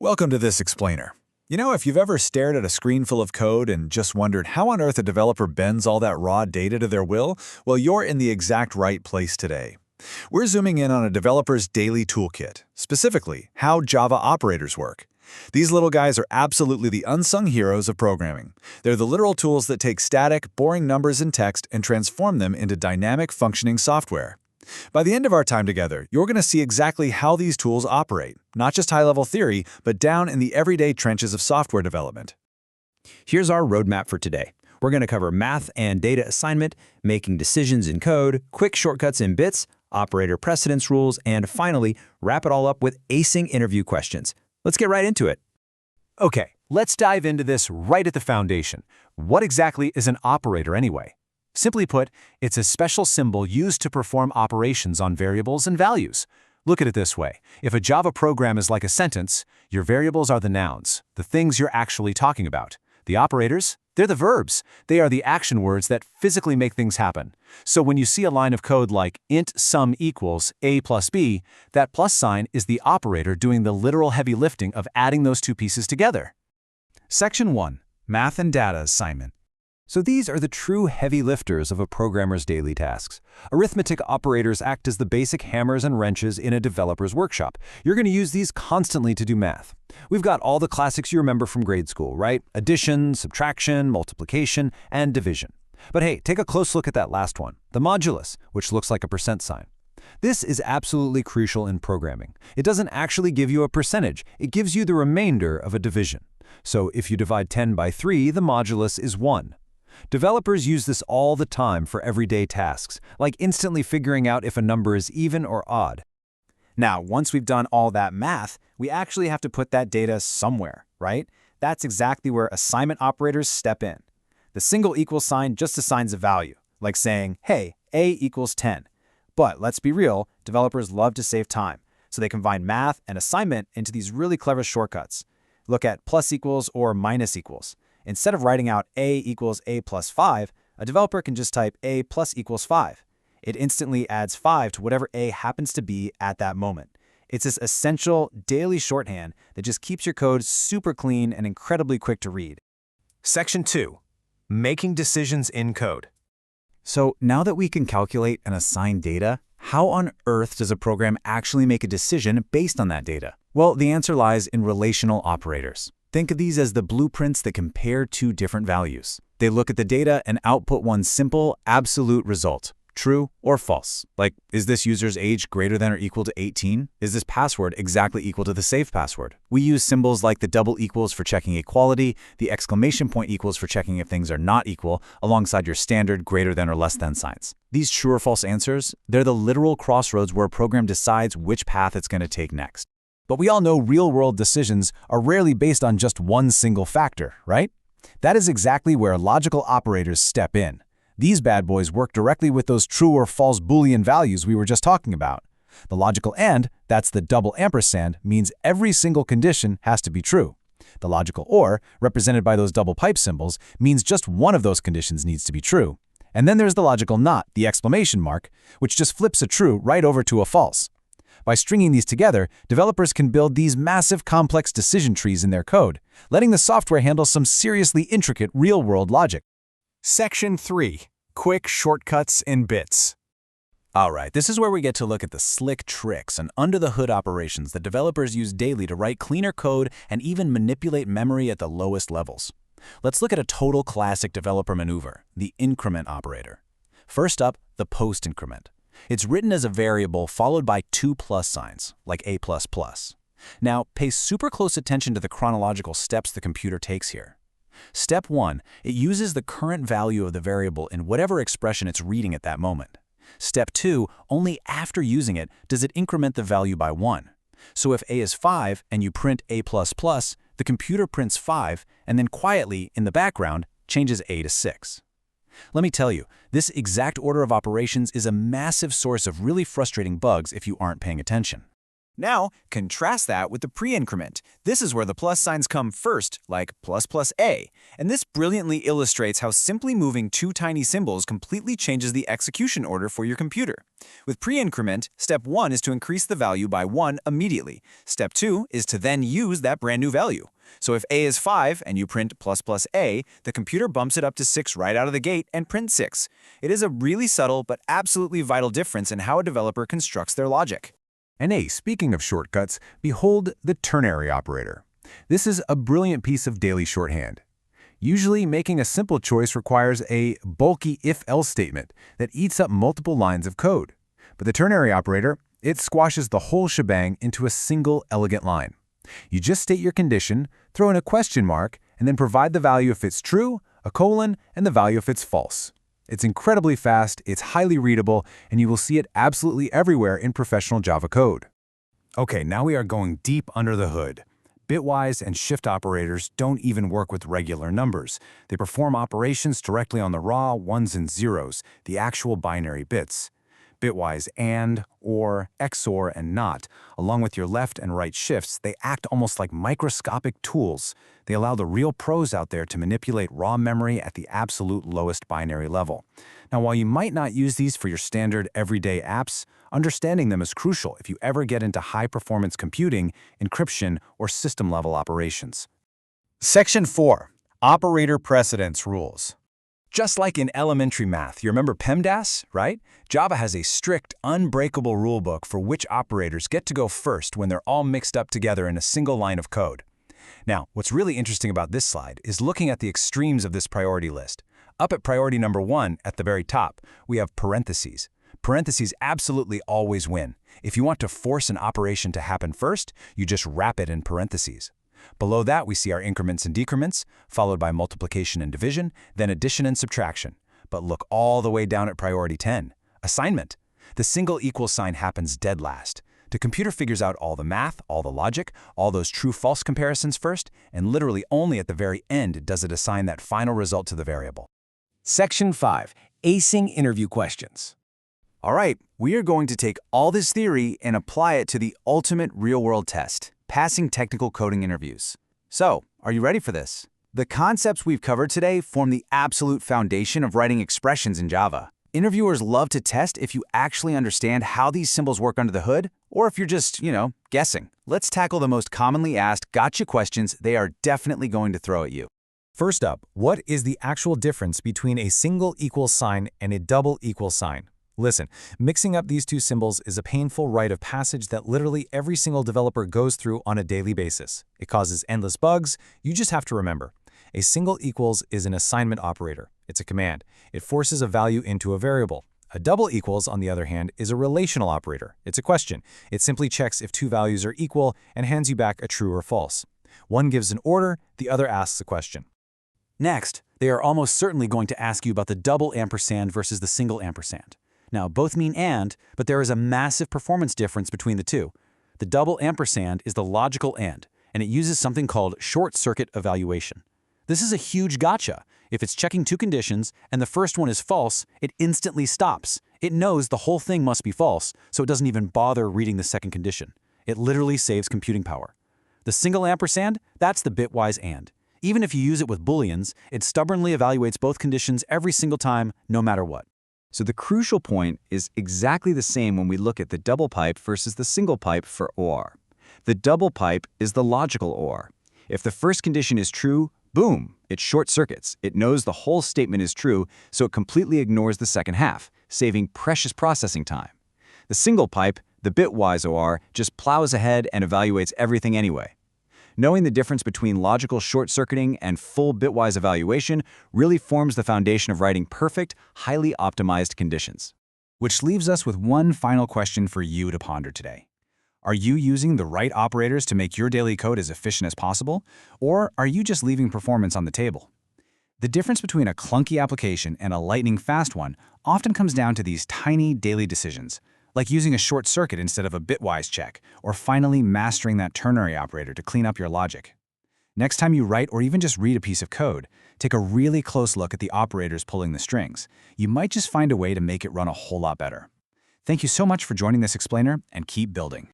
Welcome to this explainer. If you've ever stared at a screen full of code and just wondered how on earth a developer bends all that raw data to their will, well, you're in the exact right place today. We're zooming in on a developer's daily toolkit, specifically how Java operators work. These little guys are absolutely the unsung heroes of programming. They're the literal tools that take static, boring numbers and text and transform them into dynamic, functioning software. By the end of our time together, you're going to see exactly how these tools operate, not just high-level theory, but down in the everyday trenches of software development. Here's our roadmap for today. We're going to cover math and data assignment, making decisions in code, quick shortcuts in bits, operator precedence rules, and finally, wrap it all up with acing interview questions. Let's get right into it. Okay, let's dive into this right at the foundation. What exactly is an operator anyway? Simply put, it's a special symbol used to perform operations on variables and values. Look at it this way. If a Java program is like a sentence, your variables are the nouns, the things you're actually talking about. The operators, they're the verbs. They are the action words that physically make things happen. So when you see a line of code like int sum equals a plus b, that plus sign is the operator doing the literal heavy lifting of adding those two pieces together. Section 1. Math and Data Assignment. So these are the true heavy lifters of a programmer's daily tasks. Arithmetic operators act as the basic hammers and wrenches in a developer's workshop. You're going to use these constantly to do math. We've got all the classics you remember from grade school, right? Addition, subtraction, multiplication, and division. But hey, take a close look at that last one, the modulus, which looks like a percent sign. This is absolutely crucial in programming. It doesn't actually give you a percentage. It gives you the remainder of a division. So if you divide 10 by 3, the modulus is 1. Developers use this all the time for everyday tasks, like instantly figuring out if a number is even or odd. Now, once we've done all that math, we actually have to put that data somewhere, right? That's exactly where assignment operators step in. The single equal sign just assigns a value, like saying, hey, a equals 10. But let's be real, developers love to save time, so they combine math and assignment into these really clever shortcuts. Look at plus equals or minus equals. Instead of writing out a equals a plus 5, a developer can just type a plus equals 5. It instantly adds 5 to whatever a happens to be at that moment. It's this essential daily shorthand that just keeps your code super clean and incredibly quick to read. Section 2. Making decisions in code. So now that we can calculate and assign data, how on earth does a program actually make a decision based on that data? Well, the answer lies in relational operators. Think of these as the blueprints that compare two different values. They look at the data and output one simple, absolute result, true or false. Like, is this user's age greater than or equal to 18? Is this password exactly equal to the safe password? We use symbols like the double equals for checking equality, the exclamation point equals for checking if things are not equal, alongside your standard greater than or less than signs. These true or false answers, they're the literal crossroads where a program decides which path it's going to take next. But we all know real-world decisions are rarely based on just one single factor, right? That is exactly where logical operators step in. These bad boys work directly with those true or false Boolean values we were just talking about. The logical AND, that's the double ampersand, means every single condition has to be true. The logical OR, represented by those double pipe symbols, means just one of those conditions needs to be true. And then there's the logical NOT, the exclamation mark, which just flips a true right over to a false. By stringing these together, developers can build these massive complex decision trees in their code, letting the software handle some seriously intricate real-world logic. Section 3. Quick shortcuts in bits. All right, this is where we get to look at the slick tricks and under-the-hood operations that developers use daily to write cleaner code and even manipulate memory at the lowest levels. Let's look at a total classic developer maneuver, the increment operator. First up, the post increment. It's written as a variable followed by two plus signs, like a++. Now, pay super close attention to the chronological steps the computer takes here. Step 1, it uses the current value of the variable in whatever expression it's reading at that moment. Step 2, only after using it does it increment the value by 1. So if a is 5 and you print a++, the computer prints 5 and then quietly, in the background, changes a to 6. Let me tell you, this exact order of operations is a massive source of really frustrating bugs if you aren't paying attention. Now, contrast that with the pre-increment. This is where the plus signs come first, like plus plus a, and this brilliantly illustrates how simply moving two tiny symbols completely changes the execution order for your computer. With pre-increment, step 1 is to increase the value by 1 immediately. Step 2 is to then use that brand new value. So if a is 5 and you print plus plus a, the computer bumps it up to 6 right out of the gate and prints 6. It is a really subtle but absolutely vital difference in how a developer constructs their logic. And speaking of shortcuts, behold the ternary operator. This is a brilliant piece of daily shorthand. Usually, making a simple choice requires a bulky if-else statement that eats up multiple lines of code. But the ternary operator, it squashes the whole shebang into a single elegant line. You just state your condition, throw in a question mark, and then provide the value if it's true, a colon, and the value if it's false. It's incredibly fast, it's highly readable, and you will see it absolutely everywhere in professional Java code. Okay, now we are going deep under the hood. Bitwise and shift operators don't even work with regular numbers. They perform operations directly on the raw ones and zeros, the actual binary bits. Bitwise AND, OR, XOR, and NOT, along with your left and right shifts, they act almost like microscopic tools. They allow the real pros out there to manipulate raw memory at the absolute lowest binary level. Now, while you might not use these for your standard everyday apps, understanding them is crucial if you ever get into high-performance computing, encryption, or system-level operations. Section 4. Operator Precedence Rules. Just like in elementary math, you remember PEMDAS, right? Java has a strict, unbreakable rulebook for which operators get to go first when they're all mixed up together in a single line of code. Now, what's really interesting about this slide is looking at the extremes of this priority list. Up at priority number 1, at the very top, we have parentheses. Parentheses absolutely always win. If you want to force an operation to happen first, you just wrap it in parentheses. Below that, we see our increments and decrements, followed by multiplication and division, then addition and subtraction. But look all the way down at priority 10, assignment. The single equal sign happens dead last. The computer figures out all the math, all the logic, all those true-false comparisons first, and literally only at the very end does it assign that final result to the variable. Section 5. Acing Interview Questions. All right, we are going to take all this theory and apply it to the ultimate real-world test, passing technical coding interviews. So, are you ready for this? The concepts we've covered today form the absolute foundation of writing expressions in Java. Interviewers love to test if you actually understand how these symbols work under the hood, or if you're just, guessing. Let's tackle the most commonly asked gotcha questions they are definitely going to throw at you. First up, what is the actual difference between a single equal sign and a double equal sign? Listen, mixing up these two symbols is a painful rite of passage that literally every single developer goes through on a daily basis. It causes endless bugs. You just have to remember. A single equals is an assignment operator. It's a command. It forces a value into a variable. A double equals, on the other hand, is a relational operator. It's a question. It simply checks if two values are equal and hands you back a true or false. One gives an order, the other asks a question. Next, they are almost certainly going to ask you about the double ampersand versus the single ampersand. Now, both mean and, but there is a massive performance difference between the two. The double ampersand is the logical and it uses something called short-circuit evaluation. This is a huge gotcha. If it's checking two conditions and the first one is false, it instantly stops. It knows the whole thing must be false, so it doesn't even bother reading the second condition. It literally saves computing power. The single ampersand, that's the bitwise and. Even if you use it with booleans, it stubbornly evaluates both conditions every single time, no matter what. So the crucial point is exactly the same when we look at the double pipe versus the single pipe for OR. The double pipe is the logical OR. If the first condition is true, boom, it short circuits. It knows the whole statement is true, so it completely ignores the second half, saving precious processing time. The single pipe, the bitwise OR, just plows ahead and evaluates everything anyway. Knowing the difference between logical short-circuiting and full bitwise evaluation really forms the foundation of writing perfect, highly optimized conditions. Which leaves us with one final question for you to ponder today. Are you using the right operators to make your daily code as efficient as possible, or are you just leaving performance on the table? The difference between a clunky application and a lightning-fast one often comes down to these tiny daily decisions, like using a short circuit instead of a bitwise check, or finally mastering that ternary operator to clean up your logic. Next time you write or even just read a piece of code, take a really close look at the operators pulling the strings. You might just find a way to make it run a whole lot better. Thank you so much for joining this explainer, and keep building.